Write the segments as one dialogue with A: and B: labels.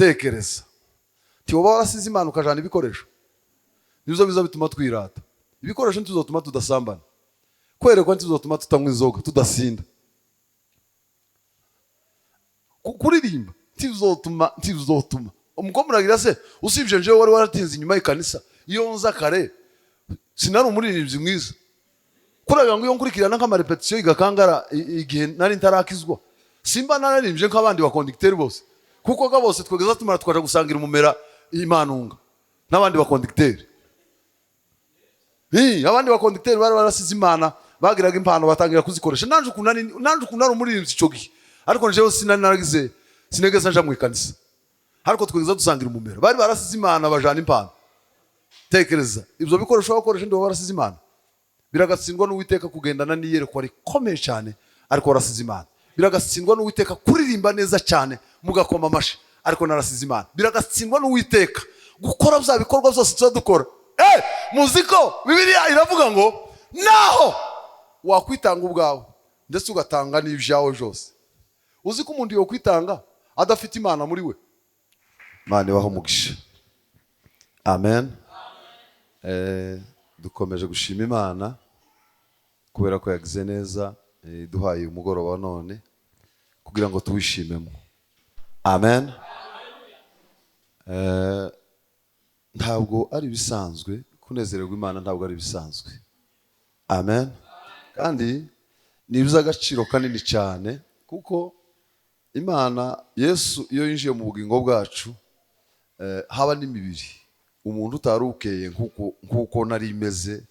A: tekereza tiwoba warasize Imana ukajana ibikoresho nizo biza bituma twirata. Ibikoresho ntizotuma tudasambana, kwerekwa ntizotuma tutanywa inzoga tudasinda, kuririmba ntizotuma umukomuragira se usibye nje wari waratinze inyuma y'ikanisa iyo nza kare sinari umuririmbyi mwiza kuraga ngo iyo nkurikirana nk'amarepetition igakangara igihe nari ntarakizwa simba naririmbye nk'abandi bakondicteur bose kuko ga bose twegeza tumara twaje gusangira umumera Imanunga n'abandi bakondicteur. Abandi bakondicteur bari barasize Imana bagiraga impano batangira kuzikoresha nanje ukunari umuririmbyi cyo gihe ariko njewe sinari naragize sinegeza nja mu ikanisa ariko twegeza dusangira umumera bari barasize Imana bajana impano. Tekereza ibyo bikoresho bakoresha ndi barasize Imana biragatsindwa n'Uwiteka kugendana n'iyerekwa rikomeye cyane ariko warasize Imana. Biragatsindwa n'Uwiteka kuririmba neza cyane mugakoma amashi ariko narasize Imana. Biragatsindwa n'Uwiteka gukora bya bikorwa byose tuzadukora. Muziko Bibiliya iravuga ngo naho wakwitanga ubwawe ndetse ugatanga n'ibyawe byose. Uzi ko umuntu yo kwitanga adafite Imana muri we Imana ibaho umugisha. Amen. Dukomeje gushima Imana kubera ko yagize neza duhaye umugoroba none kugira ngo tuwishimemo. Amen. Ntabwo ari bisanzwe kunezererwa Imana, ntabwo ari bisanzwe. Amen. Kandi nibiza agaciro kanini cyane kuko Imana Yesu iyo yinjiye mu bugingo bwacu haba n'imibiri umuntu utarukeye nkuko nari imeze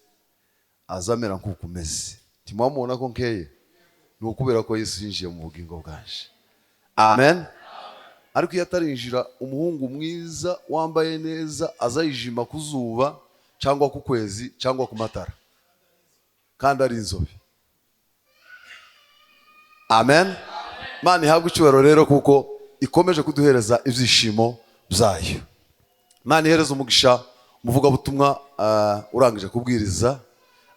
A: azamera nkuko umeze. Timwamubona ko nkeye ni ukubera ko Yesu yinjiye mu bugingo bwaje. Amen. Ariko iyo atarinjira umuhungu mwiza wambaye neza azayijima ku zuba cyangwa ku kwezi cyangwa ku matara kandi ari inzobe. Amen. Imana ihabwe icyubahiro rero kuko ikomeje kuduhereza ibyishimo byayo. Imana ihereza umugisha umuvugabutumwa urangije kubwiriza.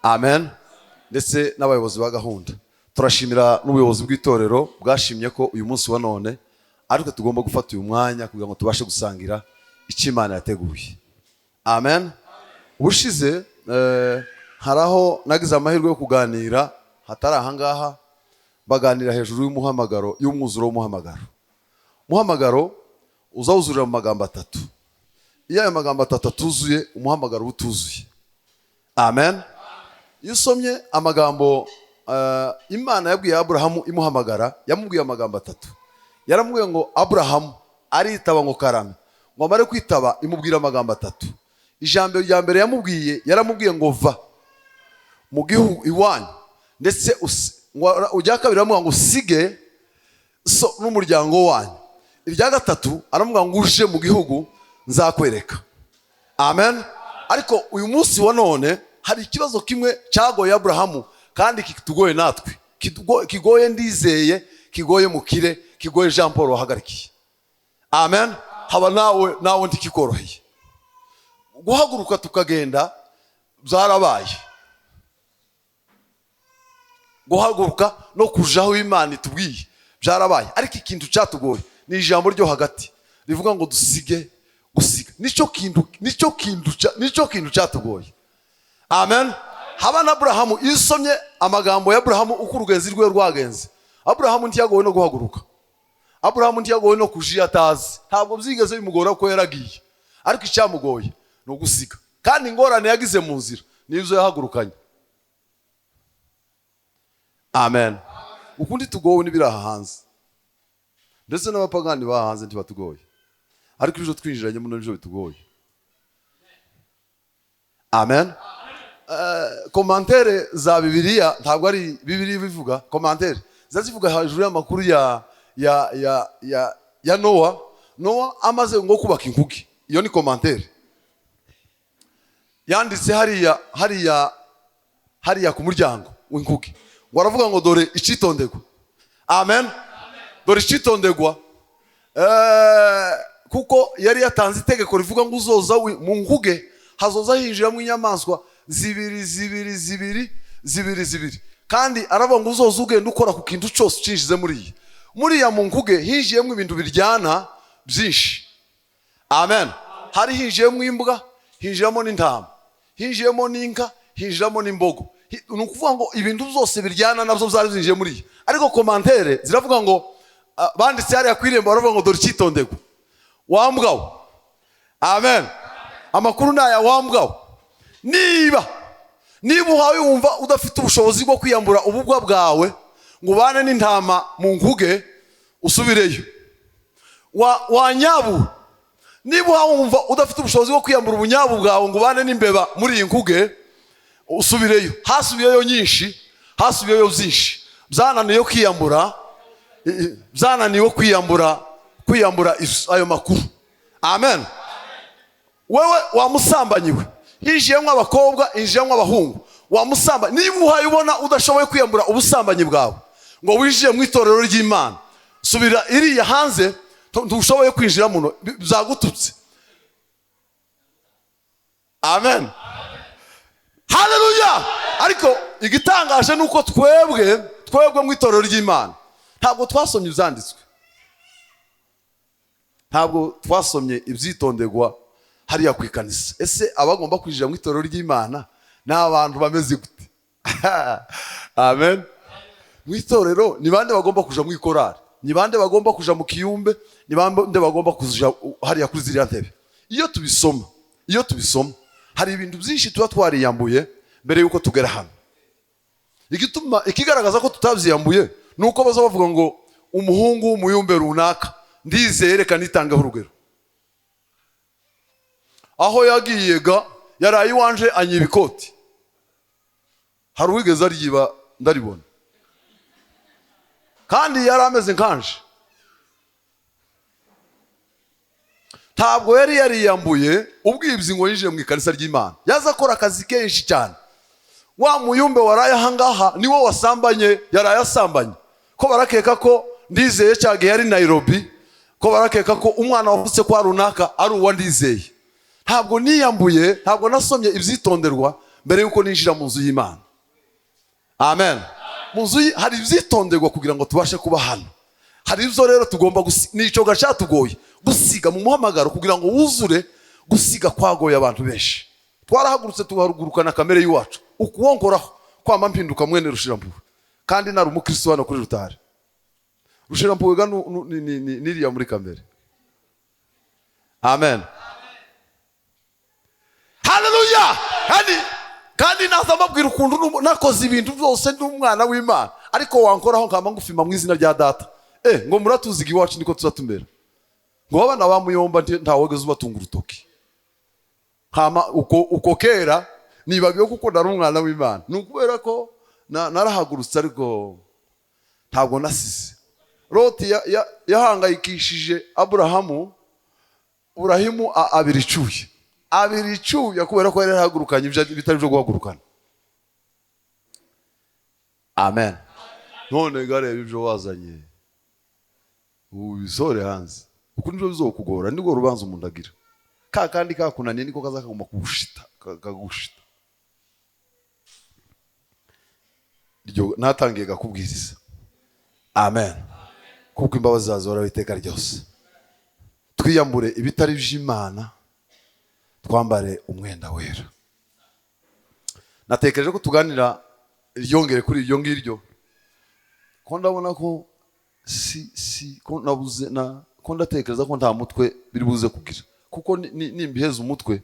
A: Amen. Ndetse n'abayobozi ba gahunda turashimira n'ubuyobozi bw'itorero bwashimye ko uyu munsi wa none ariko tugomba gufata uyu mwanya kugira ngo tubashe gusangira icyo Imana yateguye. Amen. Ubushize haraho nagize amahirwe yo kuganira hatari ahangaha baganira hejuru y'umuhamagaro y'umwuzuro w'umuhamagaro. Umuhamagaro uzawuzurira mu magambo atatu. Iyo ayo magambo atatu atuzuye umuhamagaro utuzuye. Amen. Iyo usomye amagambo Imana yabwiye Aburahamu imuhamagara yamubwiye amagambo atatu. Yaramubwiye ngo Aburahamu aritaba ngo karame, ngo amare kwitaba imubwira amagambo atatu. Ijambo rya mbere yamubwiye yaramubwiye ngo va mu gihugu iwanyu ndetse ujya kabiri aramubwira ngo usige so n'umuryango wanyu. Irya gatatu aramubwira ngo uje mu gihugu nzakwereka. Amen. Ariko uyu munsi wa none hari ikibazo kimwe cyagoye Aburahamu kandi kitugoye natwe, kigoye ndizeye, kigoye Mukire, kigoye Jean Paul wahagarikiye. Amen. Haba nawe ndikikoroheye guhaguruka tukagenda byarabaye. Guhaguruka no kujaho Imana itubwiye byarabaye, ariko ikintu cyatugoye ni ijambo ryo hagati rivuga ngo dusige gusiga. Nicyo kintu cyatugoye. Amen. Haba na Aburahamu isomye amagambo ya Aburahamu uko urugenzi rwe rwagenze. Aburahamu ntiyagowe no guhaguruka. Aburahamu ntiyagowe no kujiya atazi. Ntabwo byigeze bimugora ko yaragiye. Ariko icyamugoye ni ugusiga. Kandi ingorane yagize mu nzira nizo yahagurukanye. Amen. Ukundi tugowe n'ibiraha hanze. Ndetse n'abapagani bahanze ntibatugoye. Ariko ibyo twinjiranye muno nibyo bitugoye. Amen. Komantere za Bibiliya ntabwo ari Bibiliya bivuga, komantere zazivuga hejuru y'amakuru ya Nowa amaze ngo kubaka inkuge. Iyo ni komantere yanditse hariya ku muryango w'inkuge. Ngo aravuga ngo dore icitondegwa. Amen. Dore icitondegwa kuko yari yatanze itegeko rivuga ngo uzoza mu nkuge hazoza hinjiramo inyamaswa zibiri kandi aravuga ngo uzoza ugenda ukora ku kintu cyose ucinjize muri ya mu nkuge hinjiyemo ibintu biryana byinshi. amen. Hari hinjiyemo imbwa, hinjiyemo n'intama, hinjiyemo n'inka, hinjiyemo n'imbogo. Ni ukuvuga ngo ibintu byose biryana nabyo byari zinjiye muri iyi. Ariko komantere ziravuga ngo banditse hariya ku irembo baravuga ngo dore icyitondego wambwawe. Amen. Amakuru naya wambwawe. Niba uhawe wumva udafite ubushobozi bwo kwiyambura ububwa bwawe ngo ubane n'intama mu nkuge usubireyo. Wanyabu. Niba uhawe wumva udafite ubushobozi bwo kwiyambura ubunyabu bwawe ngo ubane n'imbeba muri iyi nkuge usubireyo. Hasubiyeyo nyinshi, hasubiyeyo byinshi. Byananiye kwiyambura, byananiwe kwiyambura ayo makuru. Amen. Wewe wamusambanyiwe, hinjiyemo abakobwa, hinjiyemo abahungu, wamusamba. Niba uhaye ubona udashoboye kwiyambura ubusambanyi bwawe ngo winjiye mu itorero ry'Imana, subira iriya hanze, ntushoboye kwinjira muno, byagututse. Amen. Haleluya. Ariko igitangaje nuko twebwe mu itorero ry'Imana ntabwo twasomye ibyanditswe, ntabwo twasomye ibyitonderwa hariya ku ikanisa. Ese abagomba kwinjira mu itorero ry'Imana ni abantu bameze gute? Amen. Mu itorero ni bande bagomba kuja mu ikorari? Ni bande bagomba kuja mu kiyumbe? Ni bande bagomba kuja hariya kuri ziriya ntebe? Iyo tubisoma hari ibintu byinshi tuba twariyambuye mbere yuko tugera hano. Ikigaragaza ko tutabyiyambuye nuko baza bavuga ngo umuhungu w'umuyumbe runaka ndizeye reka nitangaho urugero. Aho yagiyega yaraye iwanje anyiba ikoti. Hari uwigeze aryiba ndaribona. Kandi yari ameze nkanje. Ntabwo yari yariyambuye ubwibzi ngo yinjiye mu ikanisa ry'Imana. Yaza akora akazi kenshi cyane. Wa muyumbe waraye ahangaha niwo wasambanye, yaraye asambanye. Ko barakeka ko ndizeye cyage yari Nairobi, ko barakeka ko umwana wavutse kwa runaka ari uwa ndizeye. Ntabwo niyambuye, ntabwo nasomye ibyitonderwa mbere yuko ninjira mu nzu y'Imana. Amen. Mu nzu hari ibyitonderwa kugira ngo tubashe kuba hano. Hari ibyo rero tugomba nico gashatugoye gusiga mu muhamagaro kugira ngo wuzure. Gusiga kwagoye abantu benshi. Twarahagurutse tuharugurukana kamere y'uwacu ukuwonkoraho kwama mpinduka mwene Rushirampuwe, kandi nari umukristo hano kuri Rutare. Rushirampuwe ga niriya muri kamere. Amen. Haleluya. Kandi nazamabwira ukuntu nakoze ibintu byose n'umwana w'Imana, ariko wankoraho nkama ngufima mu izina rya data. Ngo muratuziga iwacu niko tuzatumera. Ngo abana bamuyomba ntawogeze ubatunga urutoki. Hama uko kera nibagiwe kuko nari umwana w'Imana. Nukubera ko narahagurutse ariko ntabwo nasize. Loti yahangayikishije Aburahimu abiricuye kubera ko yari yarahagurukanye bitari byo guhagurukana. Amen. None gareba ibyo wazanye ubisore hanze uko nibyo bizokugora, nibwo rubanza umuntu agira. Kandi kakunaniye niko kazakaguma kagushita. Iryo natangiye gakubwiriza. Amen. Kuko imbabazi zazo zora iteka ryose. Twiyambure ibitari by'Imana, twambare umwenda wera. Natekereje ko tuganira iryongere kuri iryo ngiryo. Ko ndabona ko ko nabuze ko ndatekereza ko nta mutwe biri buze kugira. Kuko nimbiheza umutwe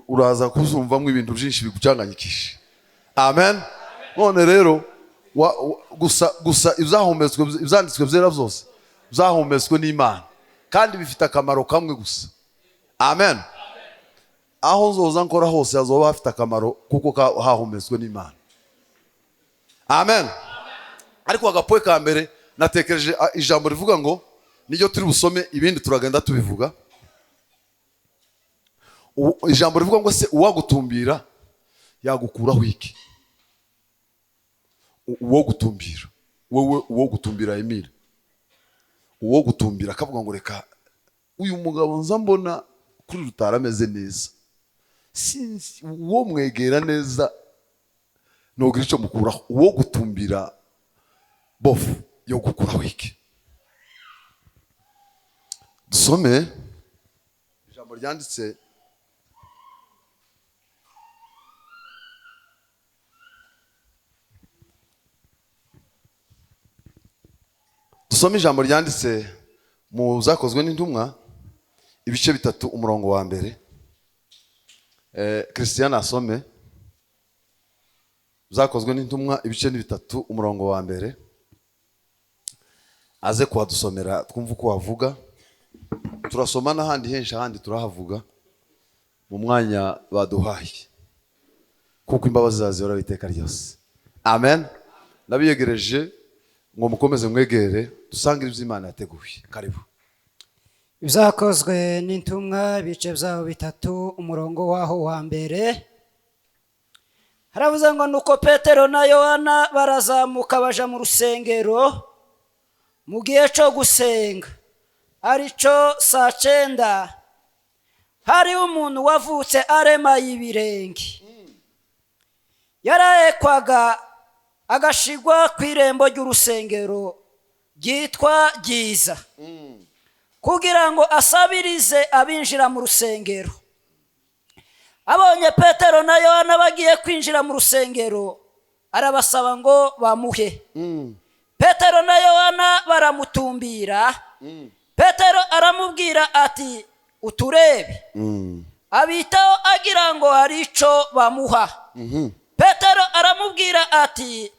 A: uraza kuzumvamo ibintu byinshi bigucanganyikisha. Amen. None rero gusa ibyanditswe byera byose byahumetswe n'Imana kandi bifite akamaro kamwe gusa. Amen. Aho nzoza nkora hose hazoba hafite akamaro kuko hahumetswe n'Imana. Amen. Ariko agapoe ka mbere natekereje ijambo rivuga ngo niryo turi busome, ibindi turagenda tubivuga. Ijambo rivuga ngo se uwagutumbira yagukuraho iki? Uwo gutumbira, wowe uwo gutumbira Emile, uwo gutumbira akavuga ngo reka uyu mugabo nza mbona kuri Rutare ameze neza, uwo mwegera neza nogira icyo mukuraho. Uwo gutumbira bofu yo gukuraho iki? Dusome ijambo ryanditse dusome ijambo ryanditse mu zakozwe n'intumwa ibice 3 umurongo wa mbere. Christian asome zakozwe n'intumwa ibice 3 umurongo wa mbere, aze kuwadusomera twumva uko wavuga. Turasoma n'ahandi henshi, ahandi turahavuga mu mwanya baduhaye, kuko imbabazi zazihora iteka ryose. Amen. Nabiyegereje ngo mukomeze mwegere dusangire iby'Imana yateguye. Karibu.
B: Bizakozwe n'intumwa ibice byabo 3 umurongo waho wa mbere. Haravuze ngo nuko Petero na Yohana barazamuka baja mu rusengero mu gihe cyo gusenga, arico saa 9. Hari umuntu wavutse arema y'ibirenge, yarahekwaga agashigwa ku irembo ry'urusengero ryitwa Ryiza, kugira ngo asabirize abinjira mu rusengero. Abonye Petero na Yohana bagiye kwinjira mu rusengero, arabasaba ngo bamuhe. Petero na Yohana baramutumbira. Petero aramubwira ati uturebe. Abitaho agira ngo hari ico bamuha. Petero aramubwira ati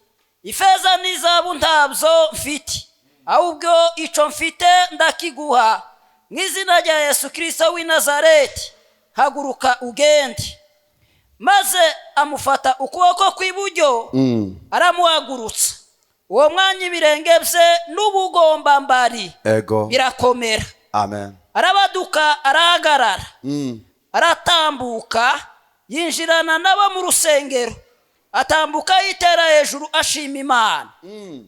B: ifeza n'izahabu ntabyo mfite, ahubwo ico mfite ndakiguha. Mw'izina rya Yesu Kristo w'i Nazareti, haguruka ugende. Maze amufata ukuboko kw'iburyo, aramuhagurutsa. Uwo mwanya ibirenge bye n'ubugombambari birakomera.
A: Amen.
B: Arabaduka, arahagarara, aratambuka, yinjirana nabo mu rusengero. Atambuka yitera hejuru ashima Imana.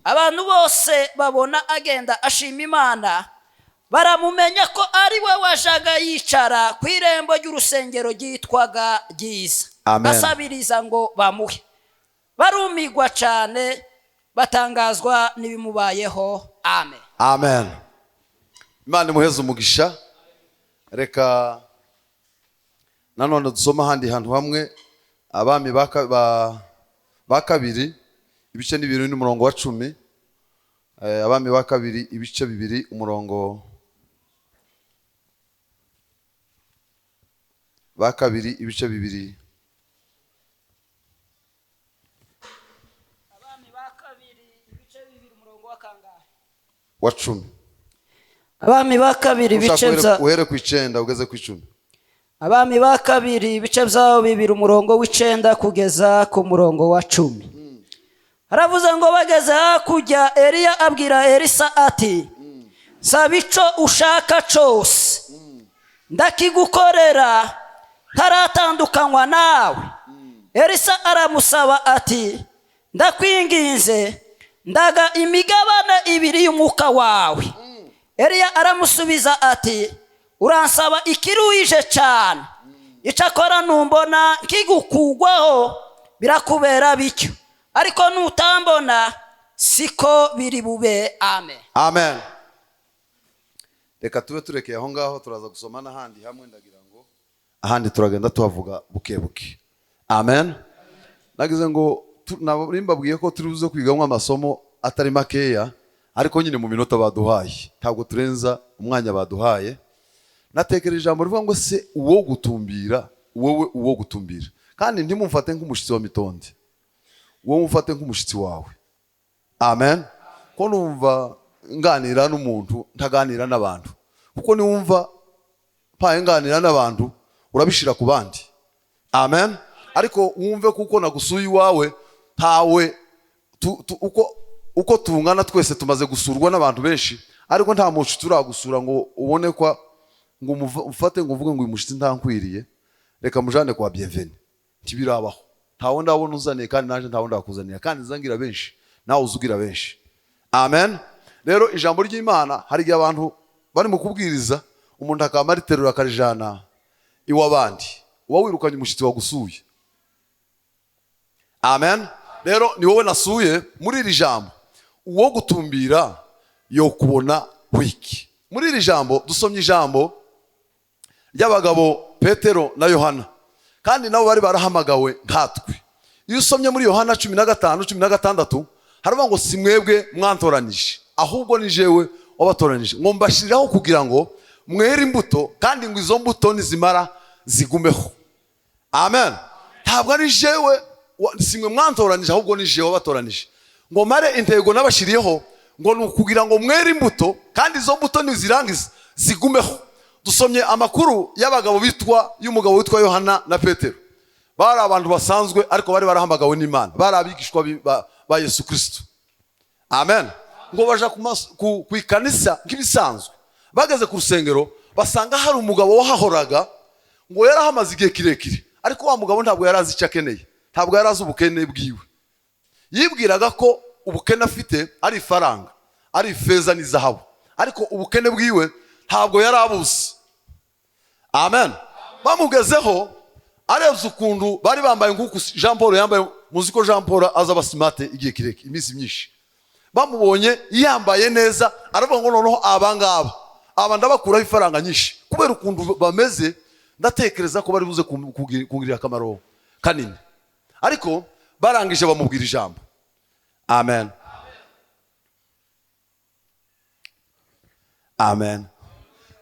B: Abantu bose babona agenda ashima Imana, baramumenya ko ari we wajaga yicara ku irembo ry'urusengero ryitwaga Ryiza, basabiriza ngo bamuhe. Barumigwa cyane, batangazwa n'ibimubayeho. Amen.
A: Amen. Imana imuheze umugisha. Reka nanone dusoma ahandi hantu hamwe, Abami ba kabiri ibice 2 n'umurongo wa 10. Abami ba kabiri ibice 2 umurongo ba kabiri ibice 2.
B: Abami ba kabiri ibice 2 umurongo wa kangahe?
A: Wa 10.
B: Abami ba kabiri ibice bya
A: uhere ku 9 ugeze ku 10.
B: Abami ba kabiri ibice byabo 2 umurongo w'9 kugeza ku murongo wa 10. Haravuze ngo bageze hakurya, Eliya abwira Elisa ati saba ico ushaka cyose ndakigukorera taratandukanywa nawe. Elisa aramusaba ati ndakwinginze ndaga imigabane 2 y'umwuka wawe. Eliya aramusubiza ati uransaba ikiruhije cyane, icakora numbona nkigukugwaho birakubera bityo, ariko nutambona siko biri bube. Amen.
A: Amen. Reka tube turekeye aho ngaho, turaza gusoma n'ahandi hamwe, ndagira ngo ahandi turagenda tuhavuga buke buke. Amen. Nagize ngo naburimbabwiye ko turi buze kwiga amasomo atari makeya, ariko nyine mu minota baduhaye, ntabwo turenza umwanya baduhaye. Natekereje ijambo rivuga ngo se uwo gutumbira, wowe uwo gutumbira, kandi ntimumfate nk'umushitsi wa mitonde, wowe mufate nk'umushitsi wawe. Amen. Ko numva nganira n'umuntu ntaganira n'abantu, kuko niwumva paye nganira n'abantu urabishira ku bandi. Amen. Ariko wumve kuko nagusuye iwawe, tawe uko tungana twese tumaze gusurwa n'abantu benshi, ariko nta mushitsi turagusura ngo ubone kwa ngo umfate ngo uvuge ngo uyu mushitsi ntankwiriye, reka mujane kwa bienvenue. Ntibirabaho. Ntawo ndabona uzaniye, kandi naje ntawo ndakuzaniye, kandi zangira benshi nawe uzugira benshi. Amen. Rero ijambo ry'Imana hari igihe abantu bari mu kubwiriza, umuntu akamariterura akarijana iwabandi, uwa wirukanye umushitsi wagusuye. Amen. Rero ni wowe nasuye muri iri jambo, uwo gutumbira yo kubona wiki. Muri iri jambo dusomye ijambo y'abagabo Petero na Yohana, kandi nabo bari barahamagawe nkatwe. Iyo usomye muri Yohana 15:16 haravuga ngo si mwebwe mwantoranije, ahubwo ni jewe wabatoranije, ngo mbashiriraho kugira ngo mwere imbuto, kandi ngo izo mbuto nizimara zigumeho. Amen. Ntabwo ari jewe simwe mwantoranije, ahubwo ni jewe wabatoranije, ngo mare intego nabashiriyeho ngo nukugira ngo mwere imbuto, kandi izo mbuto nizirangiza zigumeho. Dusomye amakuru y'abagabo y'umugabo witwa Yohana na Petero. Bari abantu basanzwe, ariko bari barahamagawe n'Imana, bari abigishwa ba Yesu Kristo. Amen. Ngo baja ku ikanisa nk'ibisanzwe, bageze ku rusengero basanga hari umugabo wahahoraga, ngo yarahamaze igihe kirekire, ariko wa mugabo ntabwo yarazi icyo akeneye, ntabwo yarazi ubukene bwiwe. Yibwiraga ko ubukene afite ari ifaranga, ari ifeza n'izahabu, ariko ubukene bwiwe ntabwo yarabuze. Amen. Bamugezeho arebye ukuntu bari bambaye nk'uko Jean Paul yambaye. Muzi ko Jean Paul aza basimate igihe kirekire, iminsi myinshi. Bamubonye yambaye neza, aravuga ngo noneho aba ndabakuraho ifaranga nyinshi, kubera ukuntu bameze ndatekereza ko bari buze kungirira akamaro kanini. Ariko barangije bamubwira ijambo. Amen. Amen.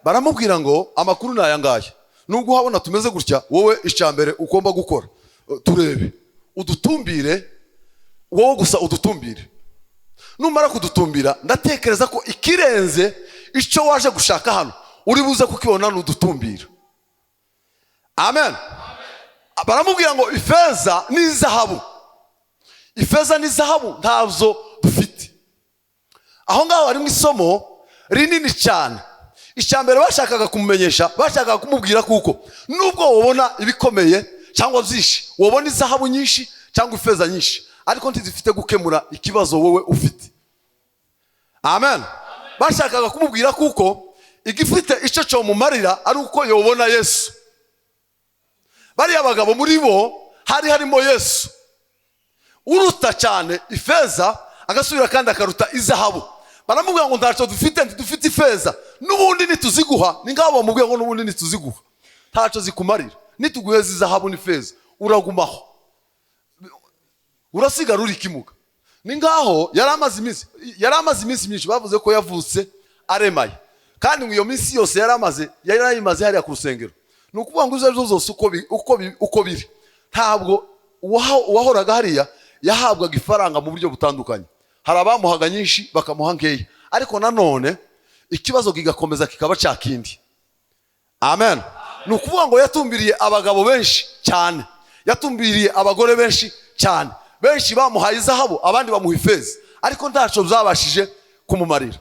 A: Baramubwira ngo amakuru naya ngaya, nubwo uhabona tumeze gutya, wowe icyambere ugomba gukora, turebe udutumbire, wowe gusa udutumbire. Numara kudutumbira, ndatekereza ko ikirenze icyo waje gushaka hano uri buze kukibona n'udutumbira. Amen. Baramubwira ngo ifeza n'izahabu, ifeza n'izahabu ntabyo dufite. Aho ngaho harimo isomo rinini cyane. Icyambere bashakaga kumumenyesha, bashakaga kumubwira kuko nubwo wabona ibikomeye cyangwa byinshi, wabona izahabu nyinshi cyangwa ifeza nyinshi, ariko ntizifite gukemura ikibazo wowe ufite. Amen. Bashakaga kumubwira kuko igifite icyo cyo mumarira ari uko yobona Yesu. Bari abagabo muri bo harimo Yesu uruta cyane ifeza, agasubira kandi akaruta izahabu. Baramubwira ngo ntacyo dufite ifeza, n'ubundi nituziguha, ni ngabo bamubwira ngo n'ubundi nituziguha ntacyo zikumarira, nituguheza izahabu n'ifeza uragumaho, urasigara uri kimuga. Ni ngaho yaramaze iminsi myinshi, bavuze ko yavutse aremaye, kandi iyo minsi yose yarayimaze hariya ku rusengero. Ni ukuvuga ngo izo zose uko biri, ntabwo uwahoraga hariya yahabwaga ifaranga mu buryo butandukanye. Hari abamuhaga nyinshi bakamuha nkeya, ariko nanone ikibazo kigakomeza kikaba cyakindi. Amen. Ni ukuvuga ngo yatumbiriye abagabo benshi cyane, yatumbiriye abagore benshi cyane. Benshi bamuhaye izahabu, abandi bamuha ifeza, ariko ntacyo byabashije kumumarira.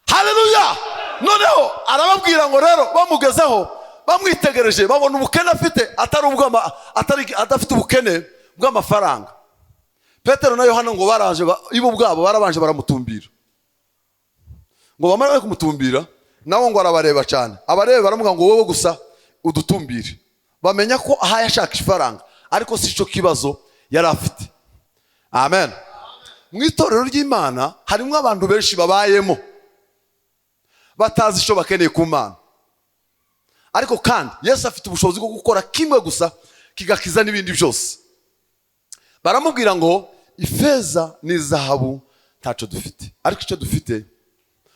A: Haleluya. Noneho arababwira ngo rero bamugezeho, bamwitegereje, babona ubukene afite adafite ubukene bw'amafaranga. Petero na Yohana ngo baraje ibo ubwabo barabanje baramutumbira, ngo bamara kumutumbira nawo ngo arabareba cyane. Abarebe baramuga ngo wowe gusa udutumbire. Bamenya ko aha yashaka ifaranga, ariko si cyo kibazo yari afite. Amen. Mu itorero ry'Imana harimo abantu benshi babayemo batazi icyo bakeneye ku Mana, ariko kandi Yesu afite ubushobozi bwo gukora kimwe gusa kigakiza n'ibindi byose. Baramubwira ngo ifeza n'izahabu ntacyo dufite, ariko icyo dufite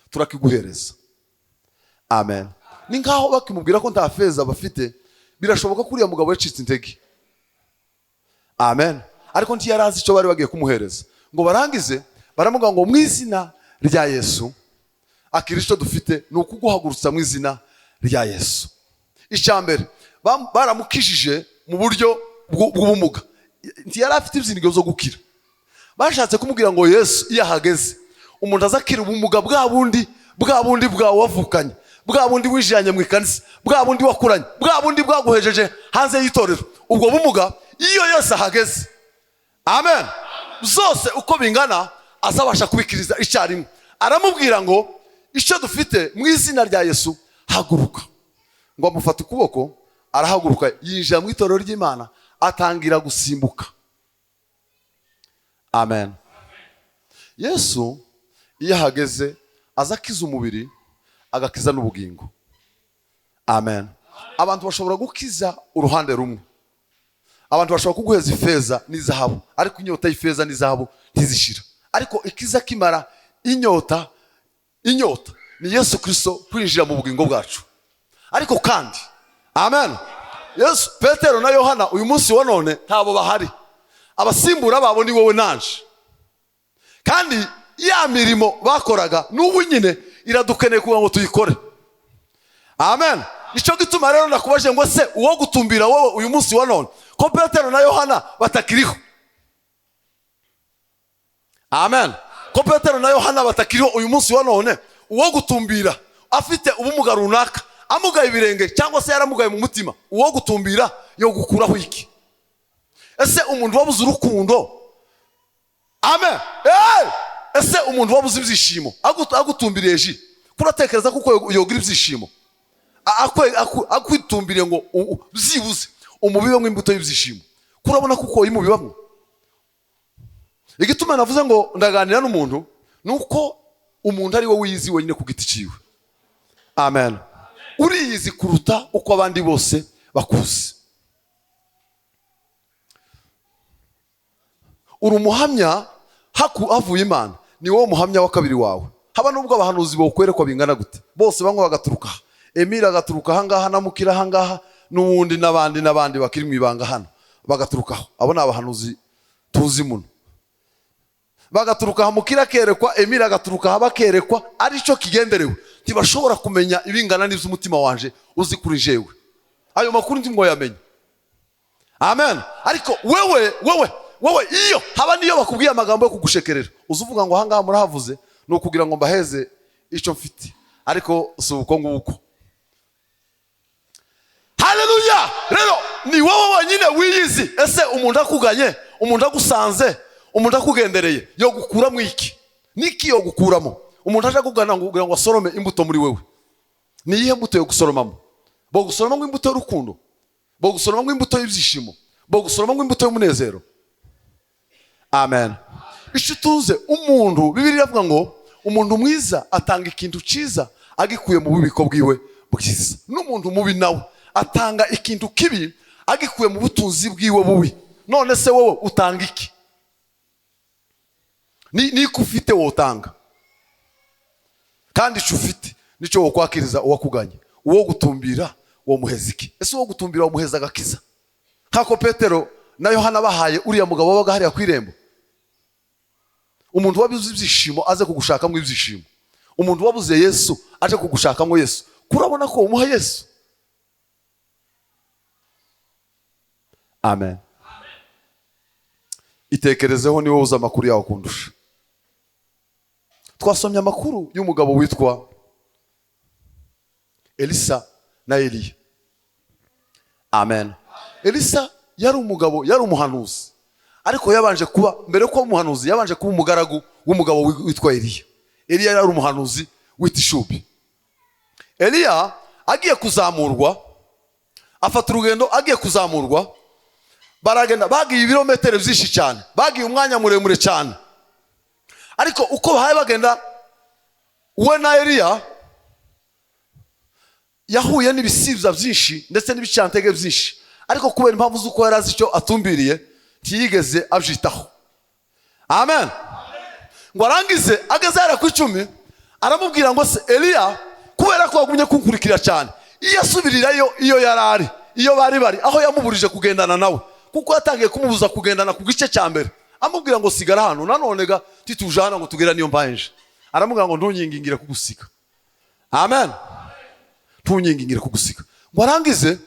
A: turakiguhereza. Amen. Ni ngaho bakimubwira ko nta feza bafite, birashoboka ko uriya mugabo yacitse intege. Amen. Ariko ntiyarazi icyo bari bagiye kumuhereza. Ngo barangize baramuga ngo mu izina rya Yesu, akiristo dufite ni ukuguhagurutsa mu izina rya Yesu. Icyambere baramukishije mu buryo bw'ubumuga, ntiyari afite ibyiringiro zo gukira. Bashatse kumubwira ngo Yesu iyo ahageze umuntu azakira ubumuga bwa bundi bwawe wavukanye, bwa bundi wijanye mu ikanisa, bwa bundi wakuranye, bwa bundi bwaguhejeje hanze y'itorero. Ubwo bumuga iyo Yesu ahageze, amen, zose uko bingana azabasha kubikiriza icyarimwe. Aramubwira ngo icyo dufite mu izina rya Yesu, haguruka. Ngo amufata ukuboko, arahaguruka, yinjira mu itorero ry'Imana, atangira gusimbuka. Amen. Yesu iyo ahageze azakiza umubiri, agakiza n'ubugingo. amen. Abantu bashobora gukiza uruhande rumwe. Abantu bashobora kuguheza ifeza n'izahabu, ariko inyota y'ifeza n'izahabu ntizishira. Ariko ikiza kimara inyota ni Yesu Kristo kwinjira mu bugingo bwacu. Ariko kandi amen, Yesu, Petero na Yohana uyu munsi wa none ntabo bahari. Abasimbura babo ni wowe nanje. Kandi ya mirimo bakoraga n'ubu nyine iradukeneye kugira ngo tuyikore. Amen. Nico gituma rero nakubaje ngo se uwo gutumbira wowe uyu munsi wa none ko Petero na Yohana batakiriho. Amen. Ko Petero na Yohana batakiriho uyu munsi wa none, uwo gutumbira afite ubumuga runaka, amugaye ibirenge cyangwa se yaramugaye mu mutima, uwo gutumbira yo gukuraho iki? Ese umuntu wabuze urukundo, amen, ese umuntu wabuze ibyishimo agutumbiriye ji, kuratekereza kuko yogira ibyishimo, akwitumbiriye ngo byibuze umubibe nk'imbuto y'ibyishimo, kurabona kuko imubibamwe. Igituma navuze ngo ndaganira n'umuntu nuko umuntu ari we wiyizi wenyine ku giti ciwe. Amen. Uriyizi kuruta uko abandi bose bakuzi. Uri umuhamya havuye Imana, ni wowe muhamya wa kabiri wawe. Haba nubwo abahanuzi bokwerekwa bingana gute, bose bamwe bagaturuka, Emile agaturuka ahangaha, Namukira ahangaha, n'uwundi n'abandi bakiri mu ibanga hano bagaturukaho. Abo ni abahanuzi tuzi muno. Bagaturuka Hamukira kerekwa, Emile agaturuka habakerekwa, arico kigenderewe. Ntibashobora kumenya ibingana n'ivy'umutima wanje uzi kuri jewe. Ayo makuru ndi ngo yamenye. Amen. Ariko wewe iyo haba niyo bakubwiye amagambo yo kugushekerera, uzuvuga ngo ahangaha murahavuze no kugira ngo mbaheze ico mfite, ariko si uko nguko. Haleluya. Rero ni wowe wenyine wiyizi. Ese umuntu akuganye, umuntu agusanze, umuntu akugendereye yo gukuramo iki? Niki yo gukuramo? Umuntu aje kugana ngo kugira ngo asorome imbuto muri wewe, ni iyihe mbuto yo gusoromamo? Bo gusoroma imbuto y'urukundo, bo gusoroma imbuto y'ibyishimo, bo gusoroma imbuto y'umunezero. Amen. Ishutuze umuntu, Bibiliya ivuga ngo umuntu mwiza atanga ikintu ciza agikuye mu bubiko bwiwe bwiza, n'umuntu mubi nawe atanga ikintu kibi agikuye mu butunzi bwiwe bubi. None se wowe utanga iki? Ni kufite wotanga, kandi ufite nico wo kwakiriza uwakuganye. Uwo gutumbira wo muheza iki? Ese uwo gutumbira wo muheza gakiza? Kako Petero na Yohana bahaye uriya mugabo wabaga hariya kwirembo. Umuntu wabuze ibyishimo aze kugushakamo ibyishimo. Umuntu wabuze Yesu aje kugushakamo Yesu. Kurabona ko umuha Yesu. Amen. Itekerezeho ni wowe uza amakuru yawe kundusha. Twasomye amakuru y'umugabo witwa Elisa na Eliya. Amen. Elisa yari umugabo, yari umuhanuzi, ariko yabanje kuba, mbere ko umuhanuzi yabanje kuba umugaragu w'umugabo witwa Eliya. Eliya yari umuhanuzi w'itishubi. Eliya agiye kuzamurwa, afata urugendo agiye kuzamurwa, baragenda bagiye ibirometero byinshi cyane, bagiye umwanya muremure cyane. Ariko uko bahaye bagenda, we na Eliya yahuye n'ibisibya byinshi ndetse n'ibicantege byinshi, ariko kubera impamvu z'uko yari azi icyo atumbiriye ntiyigeze abyitaho. Amen. Ngo arangize ageze hariya ku 10, aramubwira ngo se Eliya, kubera ko wagumye kunkurikira cyane, iyo asubirirayo iyo yarari, iyo bari aho yamuburije kugendana nawe, kuko yatangiye kumubuza kugendana ku gice cya mbere, amubwira ngo sigara hano, nanone ga titujana ngo tugera niyo mbaje. Aramubwira ngo ntunyingingire kugusika. Amen. Ntunyingingire kugusika. Ngo arangize,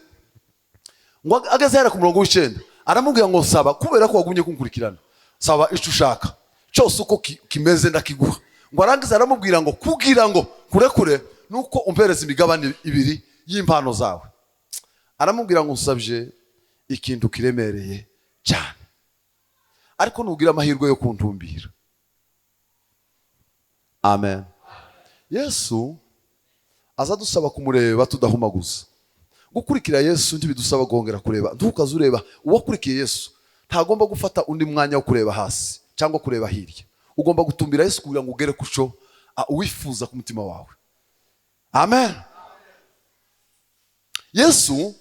A: ngo ageze hariya ku murongo w'9, aramubwira ngo saba, kubera ko wagumye kunkurikirana, saba icyo ushaka cyose uko kimeze ndakiguha. Ngo arangize aramubwira ngo kugira ngo kurekure nuko umpereza imigabane 2 y'impano zawe. Aramubwira ngo nsabye ikintu kiremereye cyane, ariko nugira amahirwe yo kuntumbira. Amen. Yesu azadusaba kumureba tudahumaguza. Gukurikira Yesu ntibidusaba gongera kureba, ntukaze ureba. Uwakurikiye Yesu ntagomba gufata undi mwanya wo kureba hasi cyangwa kureba hirya. Ugomba gutumbira Yesu kugira ngo ugere kuco uwifuza ku mutima wawe. Amen. Yesu